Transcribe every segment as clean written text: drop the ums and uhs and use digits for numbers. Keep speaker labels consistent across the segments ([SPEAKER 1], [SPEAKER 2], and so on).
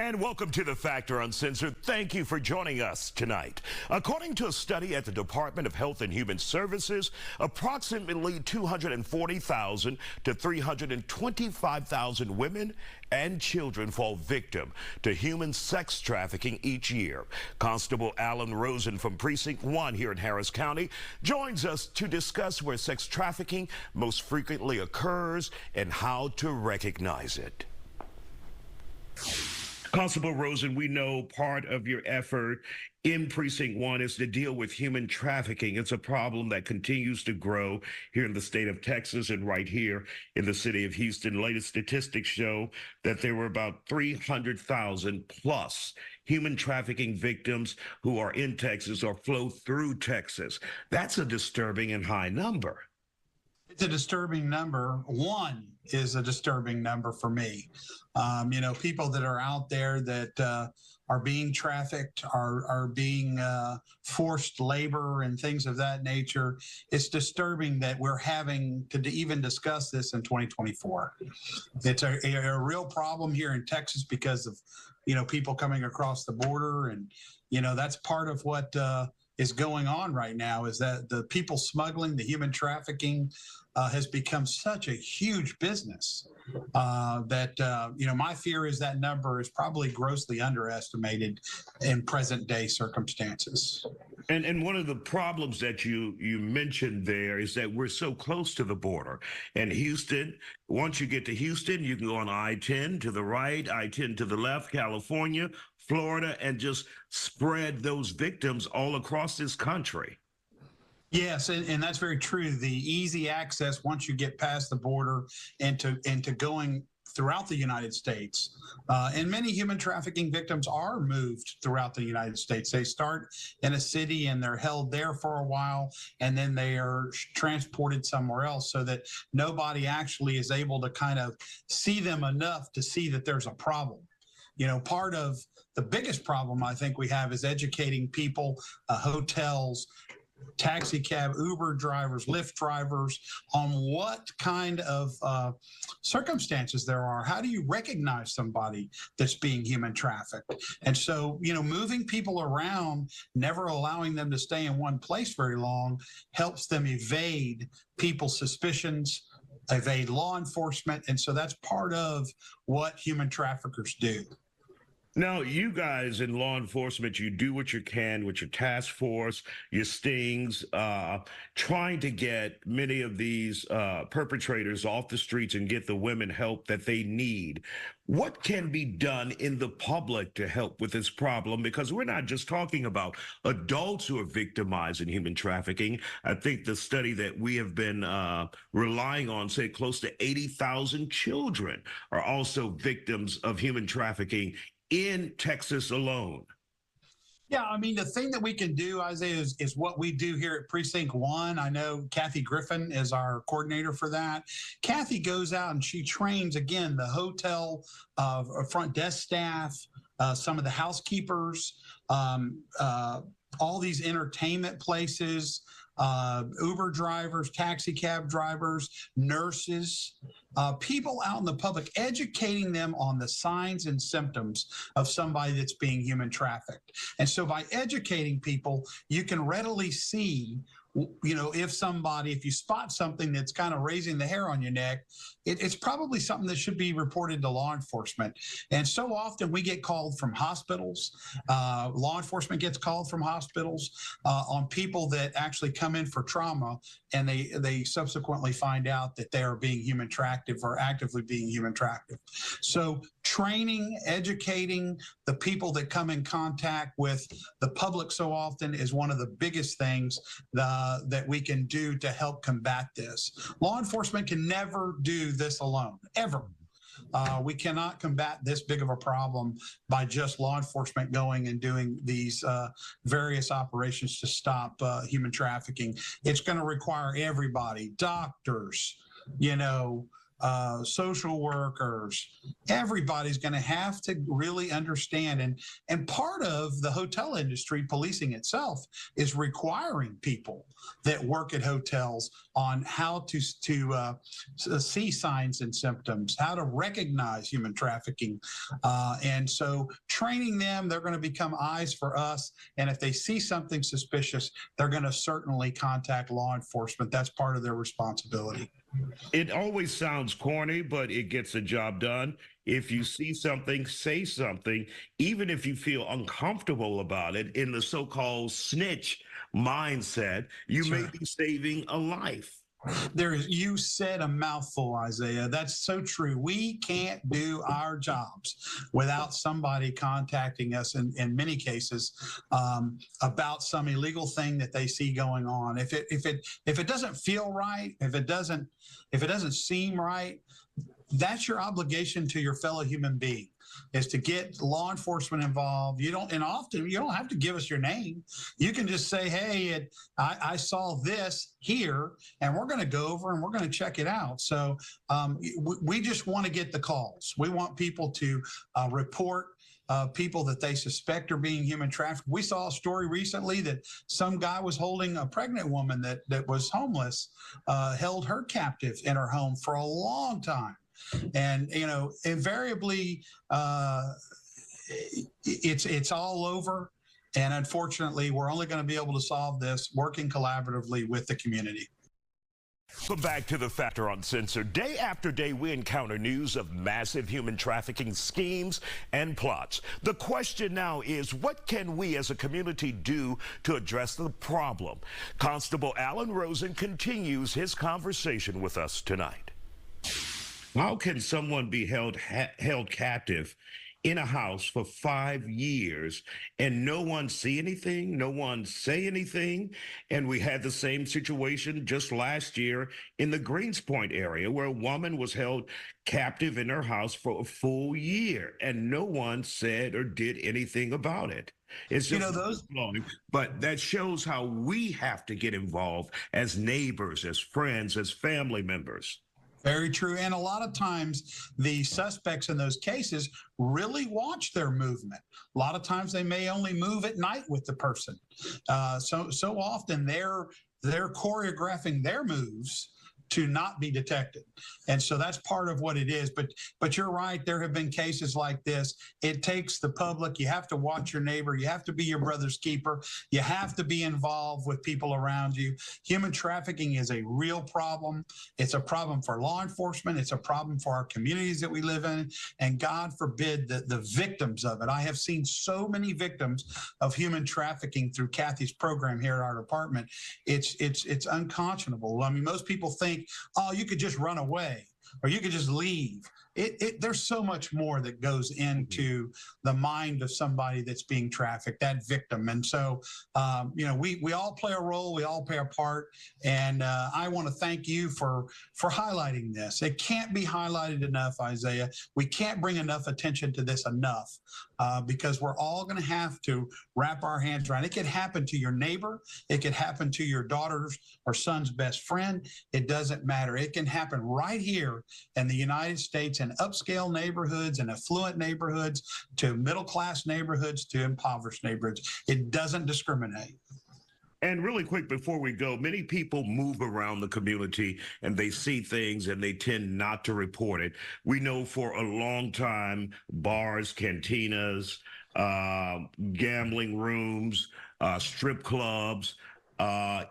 [SPEAKER 1] And welcome to the Factor Uncensored. Thank you for joining us tonight. According to a study at the Department of Health and Human Services, approximately 240,000 to 325,000 women and children fall victim to human sex trafficking each year. Constable Alan Rosen from Precinct 1 here in Harris County joins us to discuss where sex trafficking most frequently occurs and how to recognize it. Constable Rosen, we know part of your effort in Precinct 1 is to deal with human trafficking. It's a problem that continues to grow here in the state of Texas and right here in the city of Houston. Latest statistics show that there were about 300,000 plus human trafficking victims who are in Texas or flow through Texas. That's a disturbing and high number.
[SPEAKER 2] It's a disturbing number. One is a disturbing number for me. People that are out there that are being trafficked, are being forced labor and things of that nature. It's disturbing that we're having to even discuss this in 2024. It's a real problem here in Texas because of, people coming across the border. And, that's part of what is going on right now is that the people smuggling, the human trafficking has become such a huge business that, my fear is that number is probably grossly underestimated in present day circumstances.
[SPEAKER 1] And one of the problems that you mentioned there is that we're so close to the border. And Houston, once you get to Houston, you can go on I-10 to the right, I-10 to the left, California, Florida, and just spread those victims all across this country.
[SPEAKER 2] Yes, and that's very true. The easy access once you get past the border into going throughout the United States. And many human trafficking victims are moved throughout the United States. They start in a city and they're held there for a while, and then they are transported somewhere else so that nobody actually is able to kind of see them enough to see that there's a problem. Part of the biggest problem I think we have is educating people, hotels, taxi cab, Uber drivers, Lyft drivers on what kind of circumstances there are. How do you recognize somebody that's being human trafficked? And so, moving people around, never allowing them to stay in one place very long, helps them evade people's suspicions, evade law enforcement. And so that's part of what human traffickers do.
[SPEAKER 1] Now, you guys in law enforcement, you do what you can with your task force, your stings, trying to get many of these perpetrators off the streets and get the women help that they need. What can be done in the public to help with this problem? Because we're not just talking about adults who are victimized in human trafficking. I think the study that we have been relying on said close to 80,000 children are also victims of human trafficking in Texas alone.
[SPEAKER 2] Yeah, the thing that we can do, Isaiah, is what we do here at Precinct 1. I know Kathy Griffin is our coordinator for that. Kathy goes out and she trains, again, the hotel front desk staff, some of the housekeepers, all these entertainment places, Uber drivers, taxi cab drivers, nurses, people out in the public, educating them on the signs and symptoms of somebody that's being human trafficked. And so by educating people, you can readily see, if you spot something that's kind of raising the hair on your neck, it's probably something that should be reported to law enforcement. And so often we get called from hospitals. Law enforcement gets called from hospitals on people that actually come in for trauma, and they subsequently find out that they are being human trafficked or actively being human trafficked. So training, educating the people that come in contact with the public so often is one of the biggest things that we can do to help combat this. Law enforcement can never do this alone, ever. We cannot combat this big of a problem by just law enforcement going and doing these various operations to stop human trafficking. It's going to require everybody, doctors, social workers. Everybody's going to have to really understand. And part of the hotel industry policing itself is requiring people that work at hotels on how to see signs and symptoms, how to recognize human trafficking. And so training them, they're going to become eyes for us. And if they see something suspicious, they're going to certainly contact law enforcement. That's part of their responsibility.
[SPEAKER 1] It always sounds corny, but it gets the job done. If you see something, say something, even if you feel uncomfortable about it. In the so-called snitch mindset, you may be saving a life.
[SPEAKER 2] You said a mouthful, Isaiah. That's so true. We can't do our jobs without somebody contacting us in many cases about some illegal thing that they see going on. If it doesn't feel right, if it doesn't seem right, that's your obligation to your fellow human being, is to get law enforcement involved. Often you don't have to give us your name. You can just say, hey, I saw this here, and we're going to go over and we're going to check it out. So we just want to get the calls. We want people to report people that they suspect are being human trafficked. We saw a story recently that some guy was holding a pregnant woman that was homeless, held her captive in her home for a long time. And, invariably, it's all over. And unfortunately, we're only going to be able to solve this working collaboratively with the community.
[SPEAKER 1] Welcome back to the Factor Uncensored. Day after day, we encounter news of massive human trafficking schemes and plots. The question now is, what can we as a community do to address the problem? Constable Alan Rosen continues his conversation with us tonight. How can someone be held captive in a house for 5 years and no one see anything, no one say anything? And we had the same situation just last year in the Greenspoint area, where a woman was held captive in her house for a full year and no one said or did anything about it. It's just blowing, but that shows how we have to get involved as neighbors, as friends, as family members.
[SPEAKER 2] Very true. And a lot of times the suspects in those cases really watch their movement. A lot of times they may only move at night with the person. So often they're choreographing their moves to not be detected. And so that's part of what it is. But you're right, there have been cases like this. It takes the public. You have to watch your neighbor. You have to be your brother's keeper. You have to be involved with people around you. Human trafficking is a real problem. It's a problem for law enforcement. It's a problem for our communities that we live in. And God forbid the victims of it. I have seen so many victims of human trafficking through Kathy's program here at our department. It's unconscionable. I mean, most people think, oh, you could just run away or you could just leave. There's so much more that goes into the mind of somebody that's being trafficked, that victim. And so, we all play a role, we all play a part. And I want to thank you for highlighting this. It can't be highlighted enough, Isaiah. We can't bring enough attention to this enough because we're all going to have to wrap our hands around it. It could happen to your neighbor. It could happen to your daughter's or son's best friend. It doesn't matter. It can happen right here in the United States in upscale neighborhoods and affluent neighborhoods to middle-class neighborhoods to impoverished neighborhoods. It doesn't discriminate.
[SPEAKER 1] And really quick before we go, many people move around the community and they see things and they tend not to report it. We know for a long time, bars, cantinas, gambling rooms, strip clubs,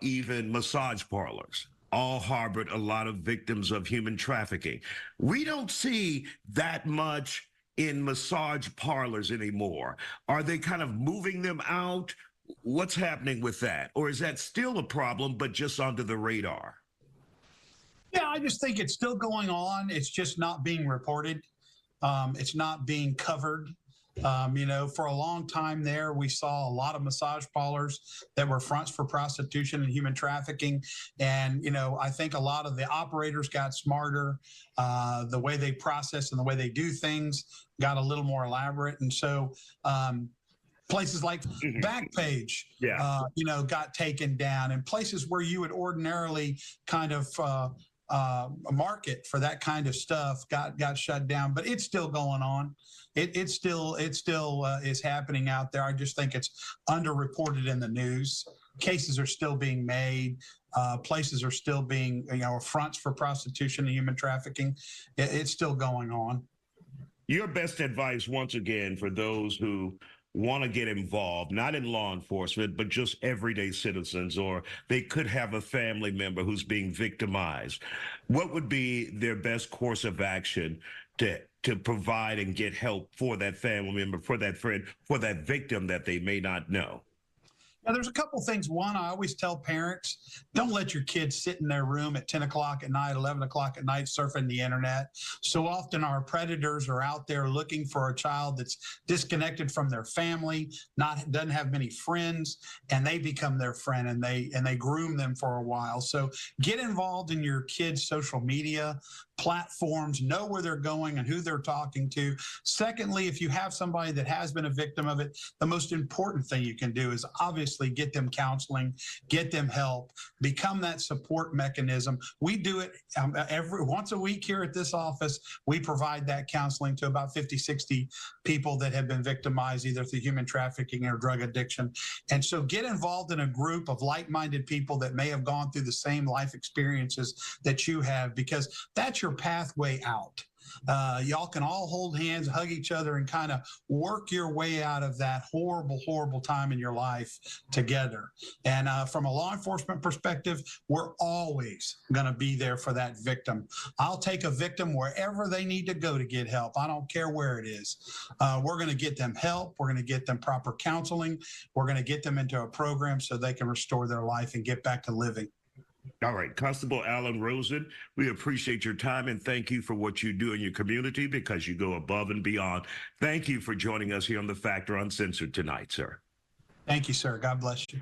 [SPEAKER 1] even massage parlors all harbored a lot of victims of human trafficking. We don't see that much in massage parlors anymore. Are they kind of moving them out? What's happening with that? Or is that still a problem, but just under the radar?
[SPEAKER 2] Yeah, I just think it's still going on. It's just not being reported. It's not being covered. For a long time there, we saw a lot of massage parlors that were fronts for prostitution and human trafficking. And, I think a lot of the operators got smarter. The way they process and the way they do things got a little more elaborate. And so places like Backpage, got taken down, and places where you would ordinarily kind of market for that kind of stuff got shut down, but it's still going on. It still is happening out there. I just think it's underreported in the news. Cases are still being made. Places are still being, fronts for prostitution and human trafficking. It's still going on.
[SPEAKER 1] Your best advice, once again, for those who want to get involved, not in law enforcement, but just everyday citizens, or they could have a family member who's being victimized. What would be their best course of action to provide and get help for that family member, for that friend, for that victim that they may not know?
[SPEAKER 2] Now, there's a couple things. One, I always tell parents, don't let your kids sit in their room at 10 o'clock at night, 11 o'clock at night, surfing the internet. So often our predators are out there looking for a child that's disconnected from their family, doesn't have many friends, and they become their friend, and they groom them for a while. So get involved in your kids' social media platforms, know where they're going and who they're talking to. Secondly, if you have somebody that has been a victim of it, the most important thing you can do is obviously get them counseling, get them help, become that support mechanism. We do it once a week here at this office. We provide that counseling to about 50, 60 people that have been victimized either through human trafficking or drug addiction. And so get involved in a group of like-minded people that may have gone through the same life experiences that you have, because that's your pathway out. Y'all can all hold hands, hug each other, and kind of work your way out of that horrible, horrible time in your life together. And from a law enforcement perspective, we're always going to be there for that victim. I'll take a victim wherever they need to go to get help. I don't care where it is. We're going to get them help. We're going to get them proper counseling. We're going to get them into a program so they can restore their life and get back to living.
[SPEAKER 1] All right, Constable Alan Rosen, we appreciate your time and thank you for what you do in your community, because you go above and beyond. Thank you for joining us here on The Factor Uncensored tonight, sir.
[SPEAKER 2] Thank you, sir. God bless you.